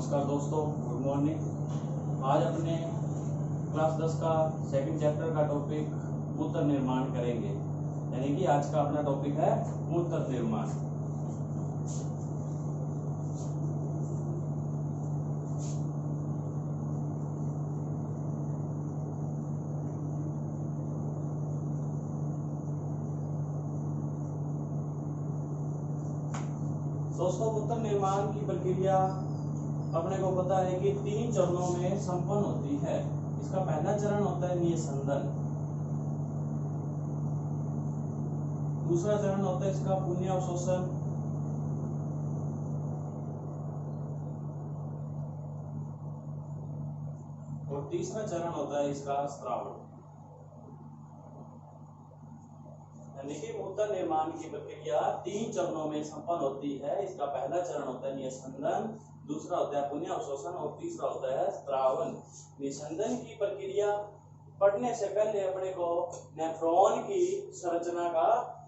नमस्कार दोस्तों, good morning. आज अपने क्लास 10 का सेकंड चैप्टर का टॉपिक मूत्र निर्माण करेंगे। यानी कि आज का अपना टॉपिक है मूत्र निर्माण। दोस्तों, मूत्र निर्माण की प्रक्रिया अपने को पता है कि 3 चरणों में संपन्न होती है। इसका पहला चरण होता है निस्संदन, दूसरा चरण होता है इसका पुण्य अवशोषण, और तीसरा चरण होता है इसका स्त्रावण। यानी कि मूत्र निर्माण की प्रक्रिया 3 चरणों में संपन्न होती है। इसका पहला चरण होता है निस्संदन, दूसरा होता है पुण्य अवशोषण और तीसरा होता है स्त्रावण। निस्संदन की प्रक्रिया पढ़ने से पहले अपने को नेफ्रॉन की संरचना का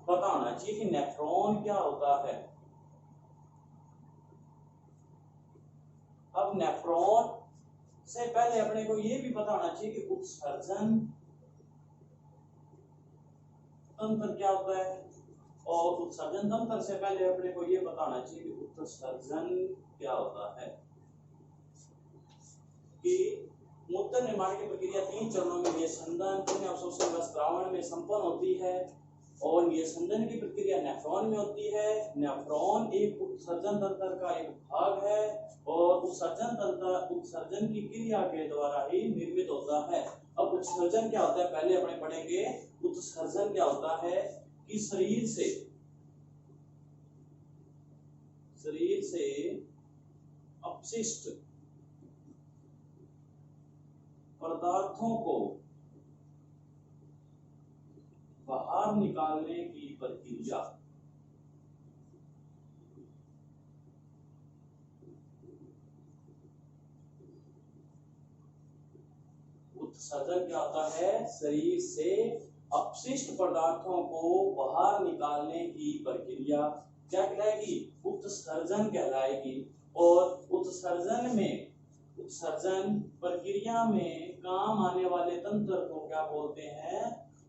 पता होना चाहिए कि नेफ्रॉन क्या होता है। अब नेफ्रॉन से पहले अपने को ये भी पता होना चाहिए कि उत्सर्जन तंत्र क्या होता है, और उत्सर्जन तंत्र से पहले अपने को ये पता होना चाहिए कि उत्सर्जन क्या होता है। कि मूत्र निर्माण की प्रक्रिया 3 चरणों में निस्संदन, पुण्य अवशोषण व स्त्रावण में संपन्न होती है। और निस्संदन की प्रक्रिया नेफ्रॉन में होती है। नेफ्रॉन एक उत्सर्जन तंत्र का एक भाग है और उत्सर्जन तंत्र उत्सर्जन की क्रिया के द्वारा ही निर्मित होता है। अब उत्सर्जन क्या होता है पहले अपने पढ़ेंगे। उत्सर्जन क्या होता है कि शरीर से अपशिष्ट पदार्थों को बाहर निकालने की प्रक्रिया। उत्सर्जन क्या होता है, शरीर से अपशिष्ट पदार्थों को बाहर निकालने की प्रक्रिया क्या कहलाएगी, उत्सर्जन कहलाएगी। और उत्सर्जन प्रक्रिया में काम आने वाले तंत्र को क्या बोलते हैं,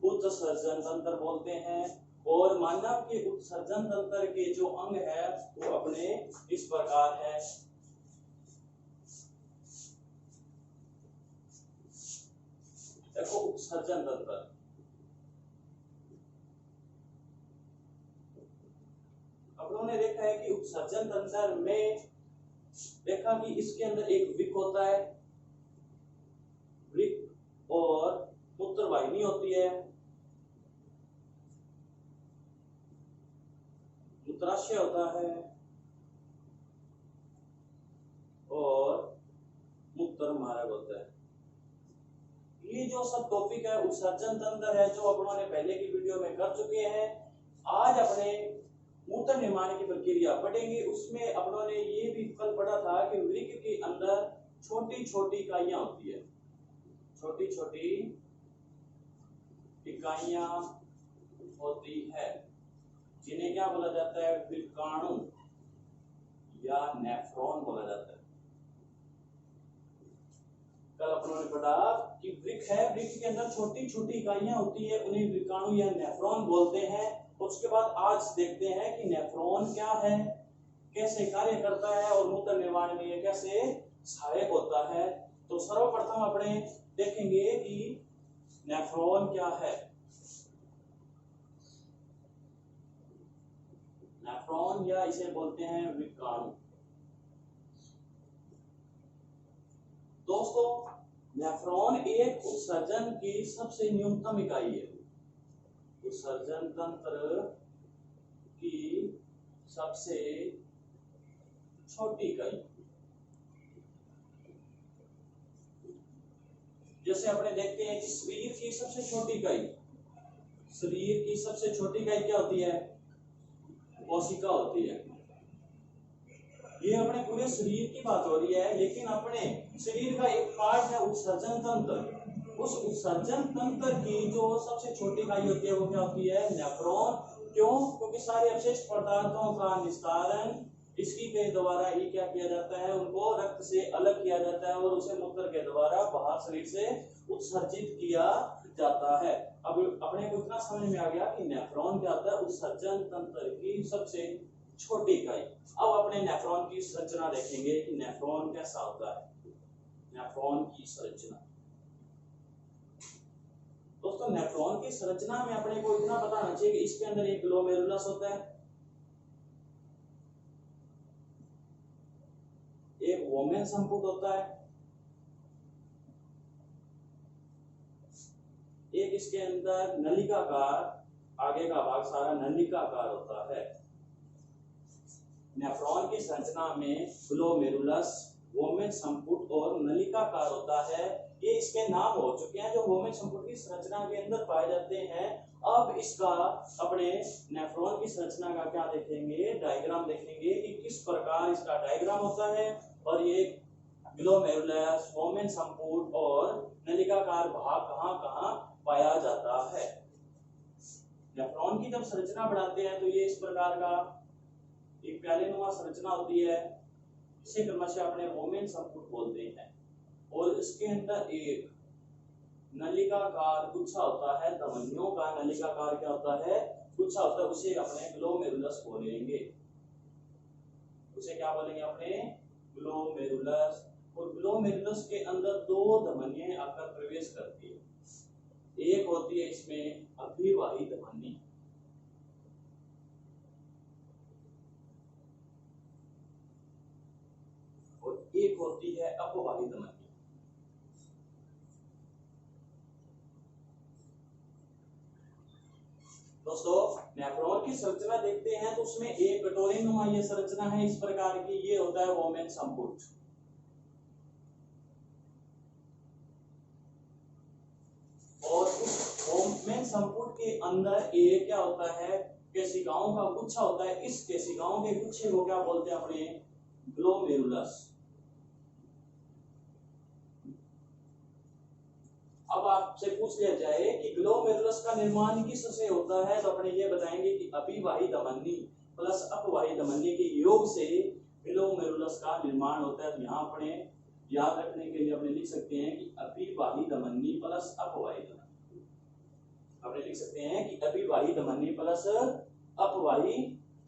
उत्सर्जन तंत्र बोलते हैं। और मानव के उत्सर्जन तंत्र के जो अंग है वो अपने इस प्रकार है। देखो, उत्सर्जन तंत्र अब उन्होंने देखा है कि उत्सर्जन तंत्र में देखा कि इसके अंदर एक वृक्क होता है, वृक्क और मूत्रवाहिनी होती है, मूत्राशय होता है और मूत्र मार्ग होता है। ये जो सब टॉपिक है उत्सर्जन तंत्र है, जो अपनों ने पहले की वीडियो में कर चुके हैं। आज अपने मूत्र निर्माण की प्रक्रिया पढ़ेंगे। उसमें अपनों ने ये भी कल पढ़ा था कि वृक्क के अंदर छोटी छोटी इकाइयां होती है, छोटी छोटी इकाइयां होती है, जिन्हें क्या बोला जाता है, वृक्काणु या नेफ्रॉन बोला जाता है। कल अपनों ने पढ़ा कि वृक्क है, वृक्क के अंदर छोटी छोटी इकाइयां होती है, उन्हें वृक्काणु या नेफ्रॉन बोलते हैं। उसके बाद आज देखते हैं कि नेफ्रॉन क्या है, कैसे कार्य करता है और मूत्र निर्माण में ये कैसे सहायक होता है। तो सर्वप्रथम अपने देखेंगे कि नेफ्रॉन क्या है। नेफ्रॉन या इसे बोलते हैं वृक्काणु। दोस्तों, नेफ्रॉन एक उत्सर्जन की सबसे न्यूनतम इकाई है। उत्सर्जन तंत्र की सबसे छोटी इकाई। जैसे अपने देखते हैं कि शरीर की सबसे छोटी इकाई क्या होती है, कोशिका होती है। ये अपने पूरे शरीर की बात हो रही है, लेकिन अपने शरीर का एक पार्ट है उत्सर्जन तंत्र। उस उत्सर्जन तंत्र की जो सबसे छोटी इकाई होती है वो क्या होती है, नेफ्रॉन। क्यों? क्योंकि सारे अपशिष्ट पदार्थों का निस्तारण इसकी के द्वारा ये क्या किया जाता है, उनको रक्त से अलग किया जाता है और उसे मूत्र के द्वारा बाहर शरीर से उत्सर्जित किया जाता है। अब अपने को इतना समझ में आ गया कि नेफ्रॉन क्या होता है, उत्सर्जन तंत्र की सबसे छोटी इकाई। अब अपने नेफ्रॉन की संरचना देखेंगे कि नेफ्रॉन कैसा होता है। नेफ्रॉन की संरचना, दोस्तों नेफ्रॉन की संरचना में अपने को इतना बताना चाहिए कि इसके अंदर एक ग्लोमेरुलस होता है, एक वोमेन संपुट होता है, एक इसके अंदर नलिकाकार आगे का भाग सारा नलिकाकार होता है। नेफ्रॉन की संरचना में ग्लोमेरुलस, वोमेन संपुट और नलिकाकार होता है। ये इसके नाम हो चुके हैं जो वोमेन संपुट की संरचना के अंदर पाए जाते हैं। अब इसका अपने नेफ्रॉन की संरचना का क्या देखेंगे, डायग्राम देखेंगे कि किस प्रकार इसका डायग्राम होता है। और ये ग्लोमेरुलस, वोमेन संपुट और नलिकाकार भाग कहाँ-कहाँ पाया जाता है। नेफ्रॉन की जब संरचना बढ़ाते हैं तो ये इस प्रकार का एक प्यालेनुमा संरचना होती है, इसे क्रमशः अपने वोमेन संपुट बोलते हैं। और इसके अंदर एक नलिकाकार गुच्छा होता है, धमनियों का नलिकाकार क्या होता है, गुच्छा होता है, उसे अपने ग्लोमेरुलस बोलेंगे। उसे क्या बोलेंगे, अपने ग्लोमेरुलस। और ग्लोमेरुलस के अंदर दो धमनियां आकर प्रवेश करती है। एक होती है इसमें अभिवाही धमनी, और एक होती है अपवाही धमनी। दोस्तों नेफ्रॉन की संरचना देखते हैं तो उसमें एक कटोरी नुमा ये संरचना है इस प्रकार की, ये होता है वोमेन संपुट। और उस वोमेन संपुट के अंदर एक क्या होता है, केशिकाओं का गुच्छा होता है। इस केशिकाओं के गुच्छे को क्या बोलते हैं, अपने ग्लोमेरुलस। अब आपसे पूछ लिया जाए कि ग्लोमेरुलस का निर्माण किससे होता है, तो अपने ये बताएंगे कि अभिवाही धमनी प्लस अपवाही धमनी के योग से ग्लोमेरुलस का निर्माण होता है। यहाँ अपने याद रखने के लिए अपने लिख सकते हैं कि अभिवाही धमनी प्लस अपवाही धमनी। अपने लिख सकते हैं कि अभिवाही धमनी प्लस अपवाही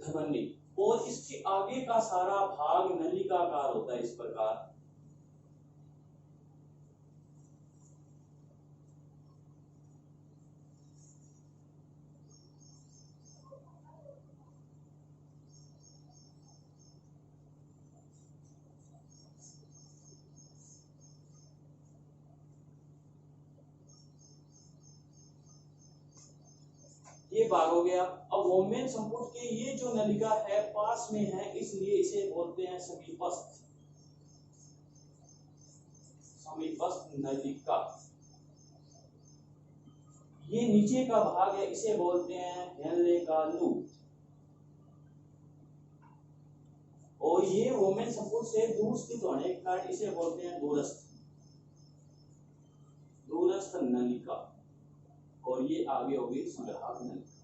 धमनी। और इसके आगे का सारा भाग नलिकाकार होता है इस प्रकार। ये भाग हो गया। अब वोमेन संपुट के ये जो नलिका है पास में है, इसलिए इसे बोलते हैं समीपस्थ, समीपस्थ नलिका। ये नीचे का भाग है, इसे बोलते हैं हेनले का लूप। और ये वोमेन संपुट से दूर स्थित होने के कारण इसे बोलते हैं दूरस्थ, दूरस्थ नलिका। और ये आगे होगी संग्राहक नलिका।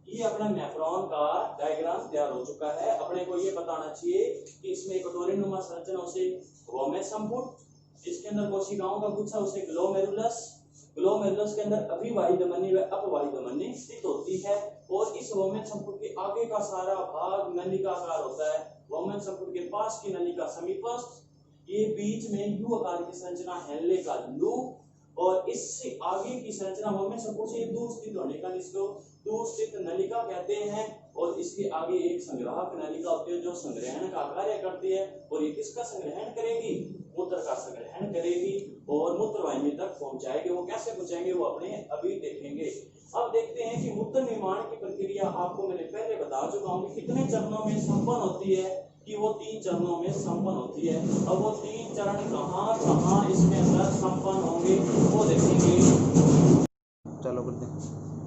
ये अपना नेफ्रॉन का डायग्राम तैयार हो चुका है। अपने को ये बताना चाहिए कि इसमें कटोरी नुमा संरचना उसे वोमेन संपुट, इसके अंदर कोशिकाओं का गुच्छा उसे ग्लोमेरुलस, ग्लोमेरुलस के अंदर अभिवाही धमनी व अपवाही धमनी स्थित होती है। और इस वोमेन संपुट के आगे का सारा भाग नलिकाकार होता है। वोमेन संपुट के पास की नलिका समीपस्थ, ये बीच में यू आकार की संरचना हेनले का लूप। और इससे आगे की संरचना वोमेन संपुट से दूर स्थित होने का इसको दूर स्थित नलिका कहते हैं। और इसके आगे एक संग्राहक नलिका होती है जो संग्रहण का कार्य करती है। और ये किसका संग्रहण करेगी, मूत्र का संग्रहण करेगी और मूत्रवाहिनी तक पहुंचाएगी। वो कैसे पहुंचाएंगे वो अपने अभी देखेंगे। अब देखते हैं कि मूत्र निर्माण की प्रक्रिया आपको मैंने पहले बता चुका हूँ कि कितने चरणों में संपन्न होती है, कि वो 3 चरणों में संपन्न होती है। अब वो 3 चरण कहाँ कहाँ इसके अंदर संपन्न होंगे वो देखेंगे। चलो बोलते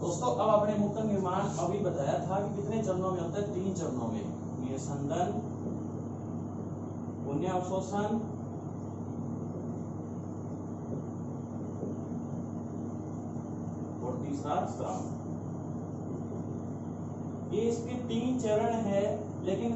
दोस्तों अब अपने मूत्र निर्माण अभी बताया था कि कितने चरणों में होता है, 3 चरणों में। निस्संदन, पुण्य अवशोषण और तीसरा स्राव। ये इसके 3 चरण है। लेकिन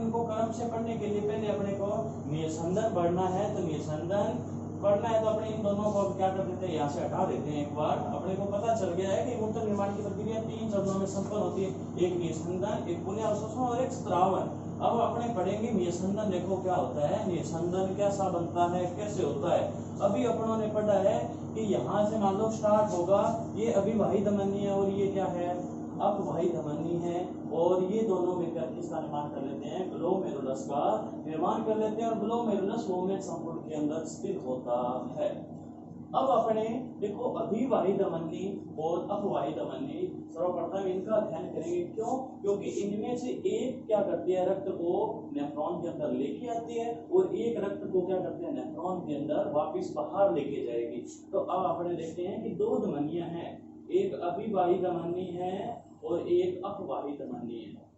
निस्संदन बढ़ना है तो निस्संदन बढ़ना है तो अपने इन दोनों को क्या कर देते हैं, यहाँ से हटा देते हैं। एक बार अपने को पता चल गया है कि मूत्र निर्माण की प्रक्रिया 3 चरणों में संपन्न होती है, एक निस्संदन, एक पुनः अवशोषण और एक स्त्रावन। अब अपने पढ़ेंगे निस्संदन। देखो क्या होता है निस्संदन, कैसा बनता है, कैसे होता है। अभी अपनों ने पढ़ा है कि यहाँ से मान लो स्टार्ट होगा, ये अभिवाही धमनी है और ये क्या है, अपवाही धमनी है, और ये दोनों मिलकर किसका निर्माण कर लेते हैं, ग्लोमेरुलस का निर्माण कर लेते हैं, और ग्लोमेरुलस वोमेन संकुल के अंदर स्थित होता है। अब अपने देखो अभिवाही धमनी और अपवाही धमनी सर्वप्रथम इनका अध्ययन करेंगे। क्यों? क्योंकि इनमें से एक क्या करती है, रक्त को नेफ्रॉन के अंदर लेके आती है, और एक रक्त को क्या करते हैं, नेफ्रॉन के अंदर वापस बाहर लेके जाएगी। तो अब अपने देखते हैं कि 2 धमनियां हैं, एक अभिवाही धमनी है और एक अपवाही धमनी है।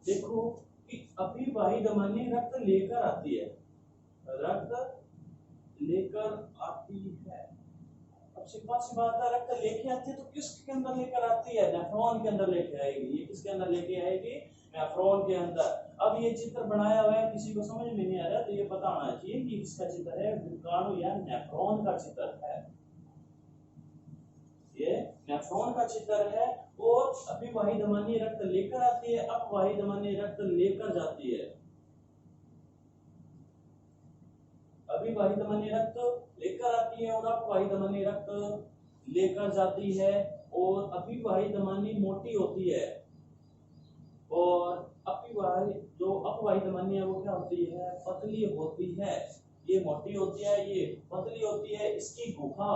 देखो कि अभिवाही धमनी रक्त लेकर आती है, रक्त लेकर आती है। अब सिंपल सी बात है, रक्त लेके आती है तो किसके अंदर लेकर आती है, नेफ्रॉन के अंदर लेके आएगी। ये किसके अंदर लेके आएगी, नेफ्रॉन के अंदर। अब ये चित्र बनाया हुआ है, किसी को समझ में नहीं आ रहा तो ये पता होना चाहिए कि किसका चित्र है, विकाणु या नेफ्रॉन का चित्र है। ये नेफ्रॉन का चित्र है। और अभिवाही धमनी रक्त लेकर आती है, अपवाही धमनी रक्त लेकर जाती है। अभिवाही धमनी रक्त लेकर आती है और अपवाही धमनी रक्त लेकर जाती है। और अभिवाही धमनी मोटी होती है और अपवाही धमनी है वो क्या होती है, पतली होती है। ये मोटी होती है, ये पतली होती है। इसकी गुहा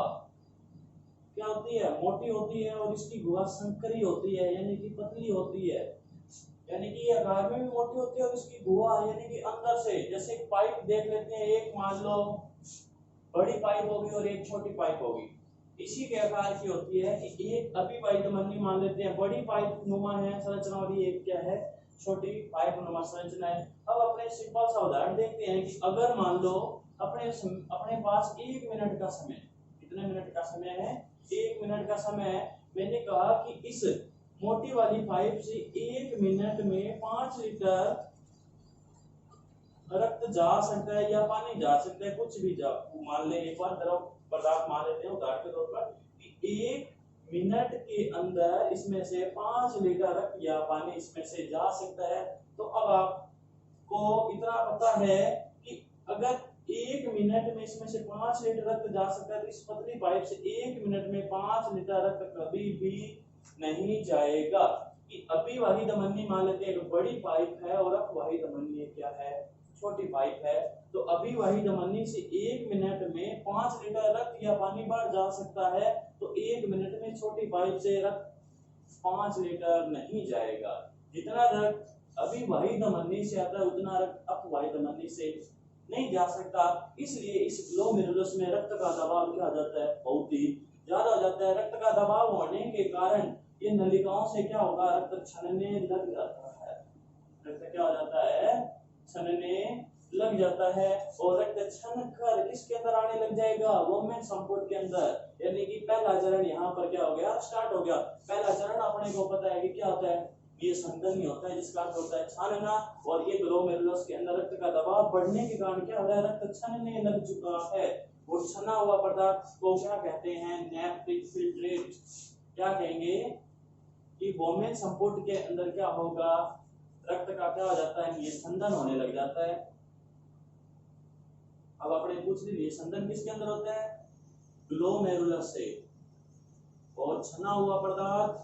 क्या होती है, मोटी होती है, और इसकी गुहा संकरी होती है, यानी कि पतली होती है। यानी कि ये आकार में भी मोटी होती है और इसकी गुहा यानी कि अंदर से, जैसे एक पाइप देख लेते हैं, एक मान लो बड़ी पाइप होगी और एक छोटी पाइप होगी, इसी के आकार की होती है। कि एक अभिवाही धमनी मान लेते हैं, बड़ी पाइप नुमा है संरचना, और ये क्या है, छोटी पाइप नुमा संरचना है। अब अपने सिंपल सा उदाहरण देखते हैं कि अगर मान लो अपने पास 1 मिनट का समय, कितने मिनट का समय है, 1 मिनट का समय है। मैंने कहा कि इस मोटी वाली पाइप से 1 मिनट में 5 लीटर रक्त जा सकता है या पानी जा सकता है, कुछ भी जा, मान ले एक बार द्रव पदार्थ मान लेते हैं उदाहरण के तौर पर कि 1 मिनट के अंदर इसमें से 5 लीटर रक्त या पानी इसमें से जा सकता है। तो अब आपको इतना पता है कि अगर 1 मिनट में इसमें से 5 लीटर रक्त जा सकता है तो इस पतली पाइप से 1 मिनट में 5 लीटर रक्त कभी भी नहीं जाएगा। कि अभिवाही धमनी मान लेते हैं एक बड़ी पाइप है और अपवाही धमनी क्या है, छोटी पाइप है। तो अभिवाही धमनी से 1 मिनट में 5 लीटर रक्त या पानी बाहर जा सकता है, तो 1 मिनट में छोटी पाइप से रक्त 5 लीटर नहीं जाएगा। जितना रक्त अभिवाही धमनी से आता है उतना रक्त अपवाही धमनी से नहीं जा सकता। इसलिए इस ग्लोमेरुलस में रक्त का दबाव क्या हो जाता है, बहुत ही ज्यादा हो जाता है। रक्त का दबाव होने के कारण ये नलिकाओं से क्या होगा, रक्त छनने लग जाता है। रक्त क्या हो जाता है, छनने लग जाता है। और रक्त छन कर किसके अंदर आने लग जाएगा, वोमेन संपुट के अंदर। यानी कि पहला चरण यहाँ पर क्या हो गया, स्टार्ट हो गया। पहला चरण अपने को पता है कि क्या होता है, ये संघनन होता है जिसका अर्थ होता है छानना। और ये ग्लोमेरुलस के अंदर रक्त का दबाव बढ़ने के कारण क्या हो रहा है, रक्त छनने लग चुका है। और छना हुआ पदार्थ को क्या कहते हैं, नेफ्रिक फिल्ट्रेट। क्या कहेंगे कि वोमेन संपुट के अंदर क्या होगा, रक्त का क्या हो जाता है, ये संघनन होने लग जाता है। अब अपने पूछ लीजिए संघनन किसके अंदर होता है, ग्लोमेरुलस से। और छना हुआ पदार्थ,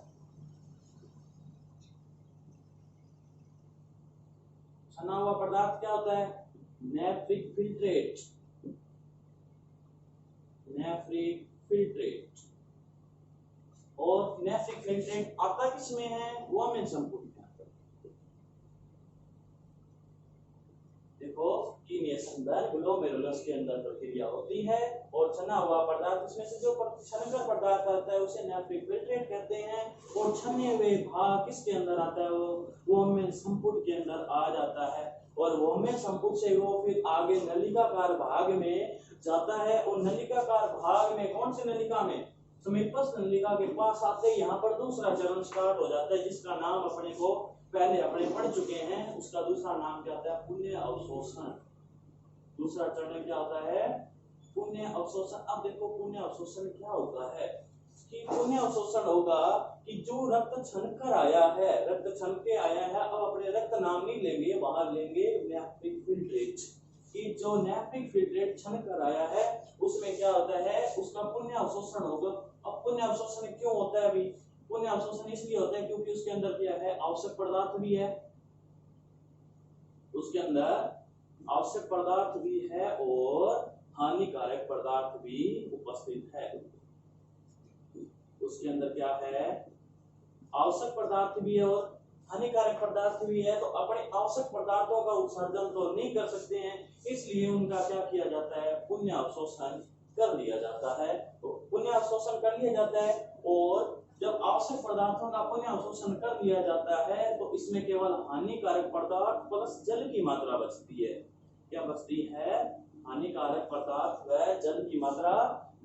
छना हुआ पदार्थ क्या होता है, नेफ्रिक फिल्ट्रेट। Nephric filtrate. और नेफ्रिक फिल्ट्रेट आता किसमें है, वोमेन संपुट में आता है। देखो कि ये संघनन ग्लोमेरुलस के अंदर प्रक्रिया होती है। और छना हुआ पदार्थ, इसमें से जो छनकर पदार्थ आता है उसे नेफ्रिक फिल्ट्रेट कहते हैं। और छने हुए भाग किसके अंदर आता है, वो वोमेन संपुट के अंदर आ जाता है। और वोमेन संपुट से वो फिर आगे नलिकाकार भाग में जाता है। और नलिकाकार भाग में, कौन सी नलिका में, समीपस्थ नलिका के पास आते ही यहाँ पर दूसरा चरण स्टार्ट हो जाता है, जिसका नाम अपने को पहले अपने पढ़ चुके हैं। उसका दूसरा नाम क्या होता है, पुण्य अवशोषण। दूसरा चरण क्या होता है, पुण्य अवशोषण। अब देखो पुण्य अवशोषण क्या होता है कि पुण्य अवशोषण होगा कि जो रक्त छन कर आया है, रक्त छन के आया है, अब अपने रक्त नाम नहीं लेंगे, बाहर लेंगे नेफ्रिक फिल्ट्रेट, कि जो नेफ्रिक फिल्ट्रेट छन कर आया है उसमें क्या होता है, उसका पुण्य अवशोषण होगा। अब पुण्य अवशोषण क्यों होता है अभी, पुण्य अवशोषण इसलिए होता है क्योंकि उसके अंदर क्या है, आवश्यक पदार्थ भी है, उसके अंदर आवश्यक पदार्थ भी है और हानिकारक पदार्थ भी उपस्थित है। उसके अंदर क्या है, आवश्यक पदार्थ भी है और हानिकारक पदार्थ भी है। तो अपने आवश्यक पदार्थों का उत्सर्जन तो नहीं कर सकते हैं, इसलिए उनका क्या किया जाता है, पुण्य अवशोषण कर लिया जाता है। तो पुण्य अवशोषण कर लिया जाता है, और जब आवश्यक पदार्थों का पुण्य अवशोषण कर लिया जाता है तो इसमें केवल हानिकारक पदार्थ प्लस जल की मात्रा बचती है। क्या बचती है, हानिकारक पदार्थ व जल की मात्रा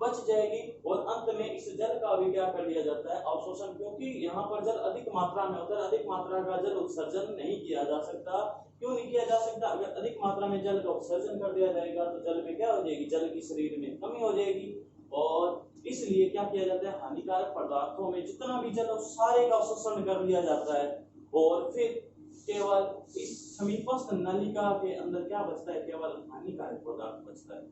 बच जाएगी, और अंत में इस जल का भी क्या कर लिया जाता है, अवशोषण। क्योंकि यहाँ पर जल अधिक मात्रा में होता है, अधिक मात्रा का जल उत्सर्जन नहीं किया जा सकता। क्यों नहीं किया जा सकता, अगर अधिक मात्रा में जल का उत्सर्जन कर दिया जाएगा तो जल में क्या हो जाएगी, जल की शरीर में कमी हो जाएगी, और इसलिए क्या किया जाता है, हानिकारक पदार्थों में जितना भी जल सारे का अवशोषण कर लिया जाता है, और फिर केवल इस समीपस्थ नलिका के अंदर क्या बचता है, केवल हानिकारक पदार्थ बचता है।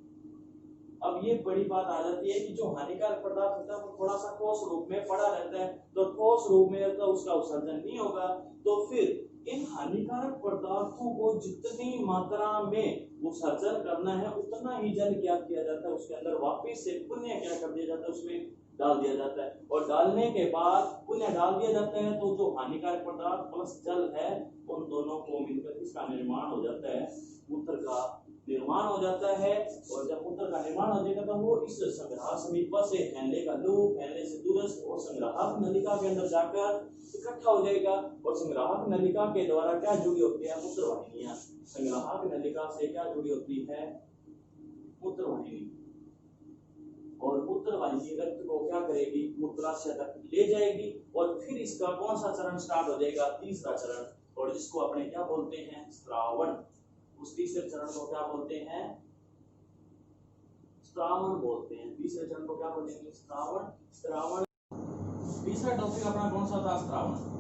अब ये बड़ी बात आ जाती है कि जो हानिकारक पदार्थ होता है वो थोड़ा सा ठोस रूप में पड़ा रहता है, तो ठोस रूप में तो उसका उत्सर्जन नहीं होगा, तो फिर इन हानिकारक पदार्थों को जितनी मात्रा में उत्सर्जन करना है उतना ही जल क्या किया जाता है, उसके अंदर वापस से पुण्य क्या कर दिया जाता है, उसमें डाल दिया जाता है, और डालने के बाद पुण्य डाल दिया जाता है, तो जो हानिकारक पदार्थ प्लस जल है उन दोनों को मिलकर इसका निर्माण हो जाता है, मूत्र का निर्माण हो जाता है। और जब मूत्र का निर्माण हो जाएगा तो वो इस संग्राहक समीप से फैलने का लूप, फैलने से दूरस्थ और संग्राहक नलिका के अंदर जाकर इकट्ठा हो जाएगा, और संग्राहक नलिका के द्वारा क्या जुड़ी होती है, मूत्र वाहिनियां। संग्राहक नलिका से क्या जुड़ी होती है, मूत्र वाहिनी, और मूत्र वाहिनी रक्त को क्या करेगी, मूत्राशय तक ले जाएगी, और फिर इसका कौन सा चरण स्टार्ट हो जाएगा, तीसरा चरण, और जिसको अपने क्या बोलते हैं, स्त्रावण। उस तीसरे चरण को क्या बोलते हैं, स्त्रावण बोलते हैं। तीसरे चरण को क्या बोलेंगे, स्त्रावण। स्त्रावण तीसरा टॉपिक अपना कौन सा था, स्त्रावण।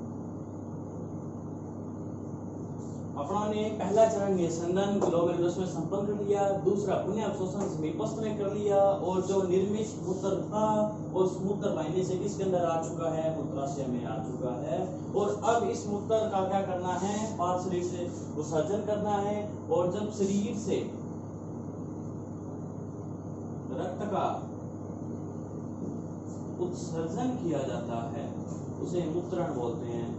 अपना ने पहला चरण निस्संदन किलोमीटर में संपन्न कर लिया, दूसरा पुण्य अवशोषण समीपस्थ में कर लिया, और जो निर्मित मूत्र था उस मूत्र वाहिनी से किसके अंदर आ चुका है, मूत्राशय में आ चुका है, और अब इस मूत्र का क्या करना है, पार्थ शरीर से विसर्जन करना है, और जब शरीर से रक्त का उत्सर्जन किया जाता है उसे मूत्रण बोलते हैं।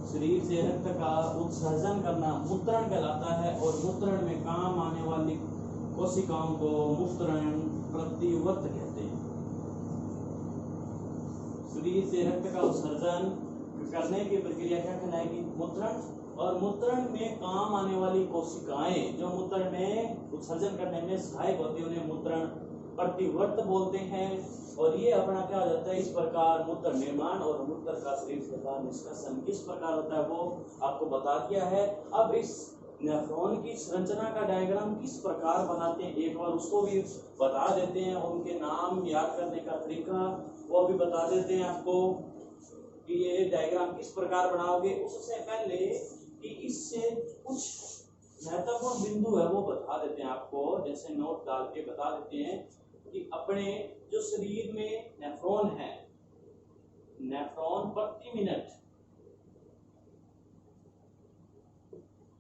शरीर से रक्त का उत्सर्जन करना मूत्रण कहलाता है, और मूत्रण में काम आने वाली कोशिकाओं को मूत्रण प्रतिवर्त कहते हैं। शरीर से रक्त का उत्सर्जन करने की प्रक्रिया क्या कहलाएगी, मूत्रण, और मूत्रण में काम आने वाली कोशिकाएं जो मूत्रण में उत्सर्जन करने में सहायक होती है उन्हें मूत्रण प्रतिवर्त बोलते हैं। और ये अपना क्या हो जाता है, इस प्रकार मूत्र निर्माण और मूत्र का शरीर से बाहर निष्कासन किस प्रकार होता है वो आपको बता दिया है। अब इस नेफ्रॉन की संरचना का डायग्राम किस प्रकार बनाते हैं एक बार उसको भी बता देते हैं, उनके नाम याद करने का तरीका वो भी बता देते हैं आपको कि ये डायग्राम किस प्रकार बनाओगे। उससे पहले कि इससे कुछ महत्वपूर्ण बिंदु है वो बता देते हैं आपको, जैसे नोट डाल के बता देते हैं कि अपने जो शरीर में नेफ्रॉन है, नेफ्रॉन प्रति मिनट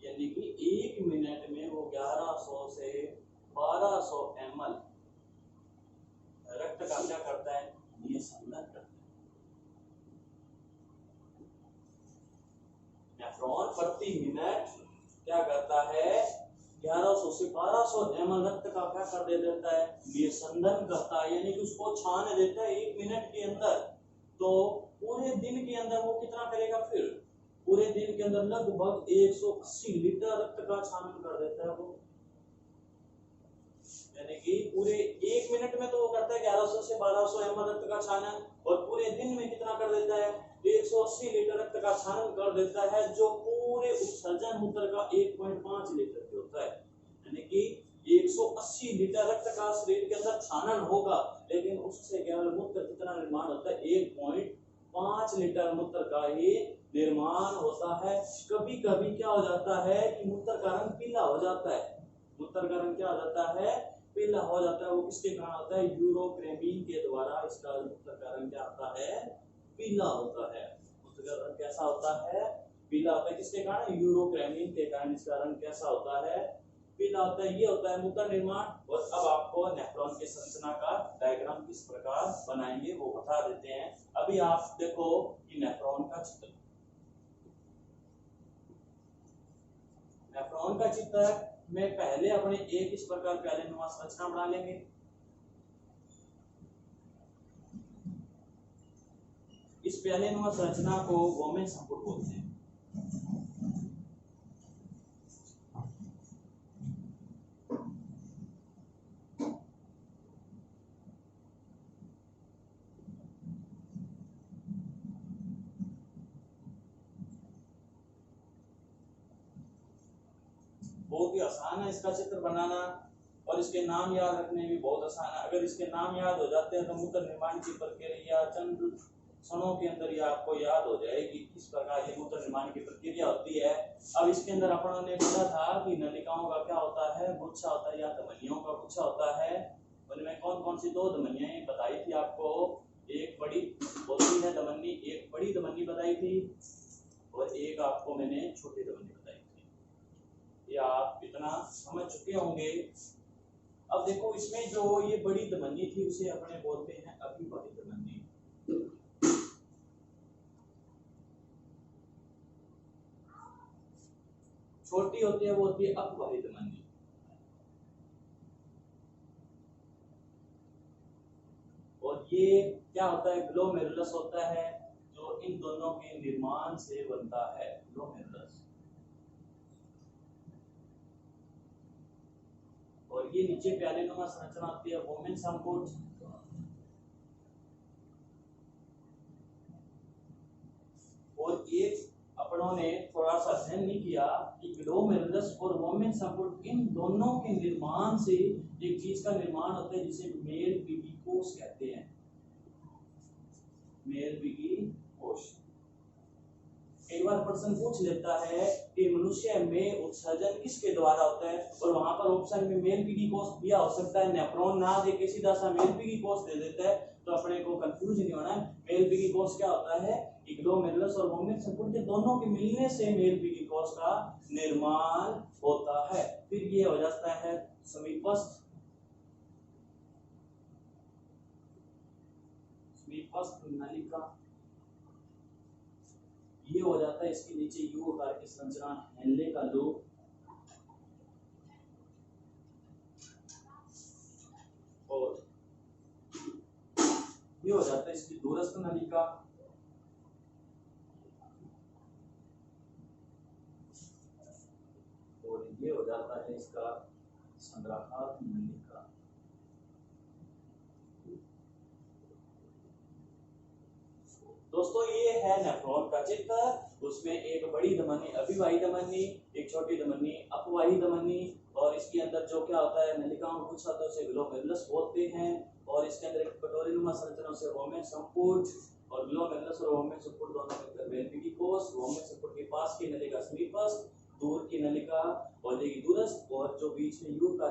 यानी कि 1 मिनट में वो 1100 से 1200 ml रक्त का क्या करता है, निस्संदन करता है। नेफ्रॉन प्रति मिनट क्या करता है, 1100 से 1200 ml रक्त का क्या कर देता है, निस्संदन करता है, यानी कि उसको छान देता है 1 मिनट के अंदर। तो पूरे दिन के अंदर वो कितना करेगा, फिर पूरे दिन के अंदर लगभग 180 लीटर रक्त का छानन कर देता है वो, यानी कि पूरे 1 मिनट में तो वो करता है 1100 से 1200 ml रक्त का छानन, और पूरे दिन में कितना कर देता है, 180 लीटर रक्त का छानन कर देता है, जो पूरे उत्सर्जन मूत्र का 1.5 लीटर होता है। यानी कि 180 लीटर रक्त का शरीर के अंदर छानन होगा, लेकिन उससे केवल मूत्र कितना निर्माण होता है, 1.5 लीटर मूत्र का ही निर्माण होता है। कभी कभी क्या हो जाता है कि मूत्र का रंग पीला हो जाता है, मूत्र का रंग क्या हो जाता है, पीला हो जाता है। वो किसके कारण होता है, यूरोक्रेमीन के द्वारा इसका मूत्र का रंग क्या होता है, पीला होता है। मूत्र का रंग कैसा होता है, पीला होता है। किसके कारण, यूरोक्रेमीन के कारण इसका रंग कैसा होता है, पीला होता है। ये होता है मूत्र निर्माण। और अब आपको नेफ्रॉन की संरचना का डायग्राम किस प्रकार बनाएंगे वो बता देते हैं। अभी आप देखो कि नेफ्रॉन का चित्र, नेफ्रॉन का चित्र में पहले अपने एक इस प्रकार प्याले नुमा संरचना बना लेंगे। इस प्याले नुमा संरचना को वोमेन संपुट बोलते हैं। बहुत ही आसान है इसका चित्र बनाना, और इसके नाम याद रखने भी बहुत आसान है। अगर इसके नाम याद हो जाते हैं तो मूत्र निर्माण की प्रक्रिया चंद क्षणों के अंदर ही आपको याद हो जाएगी किस प्रकार ये मूत्र निर्माण की प्रक्रिया होती है। अब इसके अंदर अपन ने पढ़ा था कि नलिकाओं का क्या होता है, गुच्छा होता है या धमनियों का गुच्छा होता है। उनमें कौन कौन सी दो धमनियां बताई थी आपको, एक बड़ी होती है धमनी, एक बड़ी धमनी बताई थी, और एक आपको मैंने छोटी धमनी बताई थी। ये आप इतना समझ चुके होंगे। अब देखो इसमें जो ये बड़ी धमनी थी उसे अपने बोलते हैं अभिवाही धमनी। छोटी होती है वो होती है अपवाही धमनी। और ये क्या होता है, ग्लोमेरुलस होता है, जो इन दोनों के निर्माण से बनता है, ग्लोमेरुलस। और ये नीचे प्याले नुमा संरचना होती है, वोमेन संपुट। और एक अपनों ने थोड़ा सा अध्ययन नहीं किया कि ग्लोमेरुलस और वोमेन संपुट इन दोनों के निर्माण से एक चीज का निर्माण होता है जिसे मेल पीगी कोश कहते हैं, मेल पीगी कोश। कई बार प्रश्न पूछ लेता है कि मनुष्य में उत्सर्जन किसके द्वारा होता है, और वहां पर ऑप्शन में मेल पीगी कोश दिया हो सकता है, नेफ्रॉन ना दे के सीधा सा मेल पीगी कोश दे देता है, तो अपने को कंफ्यूज नहीं होना है। मेल पीगी कोश क्या होता है, ग्लोमेरुलस और वोमेन संपुट के दोनों के मिलने से मेल पीगी कोश का निर्माण होता है। फिर ये हो जाता है समीपस्थ, समीपस्थ नलिका। ये हो जाता है इसके नीचे यू आकार की संरचना, हेनले का लूप। और ये हो जाता है इसकी दूरस्थ नलिका। और ये हो जाता है इसका संग्राहक नलिका। दोस्तों ये है नेफ्रॉन का चित्र। उसमें एक बड़ी धमनी अभिवाही धमनी, एक छोटी धमनी अपवाही धमनी, और इसके अंदर जो क्या होता है, नलिकाओं का गुच्छा होता है उसे ग्लोमेरुलस बोलते हैं। और इसके अंदर एक कटोरीनुमा संरचना से वोमेन संपुट, और ग्लोमेरुलस और वोमेन संपुट दोनों मिलकर मेल पीगी कोश। वोमेन संपुट के पास की नलिका समीपस्थ, दूर की नलिका हो जाएगी दूरस्थ, और जो बीच में यू का